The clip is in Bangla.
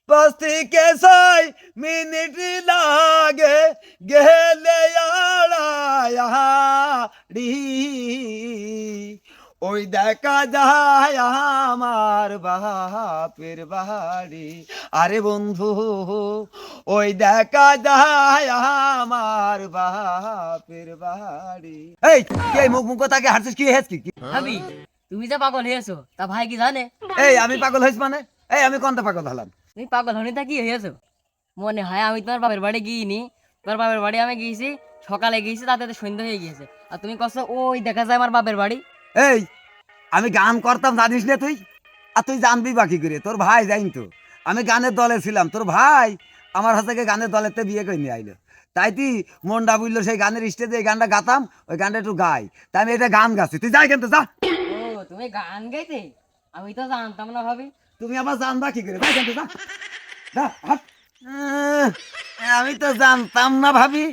পাঁচ থেকে 6 মিনিট লাগে গেলে আড়াইহাড়ি ওই দেখা যায় আমার বাপের বাড়ি। আরে বন্ধু ওই দেখা যায় আমার বাপের বাড়ি। এই কি এই মুখ মুখ তাকে হাঁটছিস, কি হয়েছে কি? ভাবি তুমি যে পাগল হয়েছো তা ভাই কি জানে? এই আমি পাগল হয়েছি মানে? এই আমি কোনটা পাগল হলাম? তুমি পাগল হনি তা কি হয়েছো? মনে হয় আমি তোমার বাপের বাড়ি গিয়েনি। তোমার বাপের বাড়ি আমি গিয়েছি, সকালে গিয়েছি, তাতে তো সন্ধ্যা হয়ে গিয়েছে, আর তুমি কষ্ট ওই দেখা যায় আমার বাপের বাড়ি। এই আমি গান করতাম জানিস না তুই? আর তুই জানবি বাকি করে? তোর ভাই জানি তো আমি গানের দলে ছিলাম। তোর ভাই আমার হাতে গানের দলেতে বিয়ে করে নিয়ে আইলো। তাই তুই মনটা বুঝলো সেই গানের স্টেজে এই গানটা গাতাম, ওই গানটা একটু গাই, তাই আমি এটা গান গাচ্ছি। তুই যাই কিন্তু যা। ও তুমি গান গাইতে? আমি তো জানতাম না ভাবি। তুমি আবার জানবা কি করে? যাই কিন্তু যা। যা, হাট। আমি তো জানতাম না ভাবি।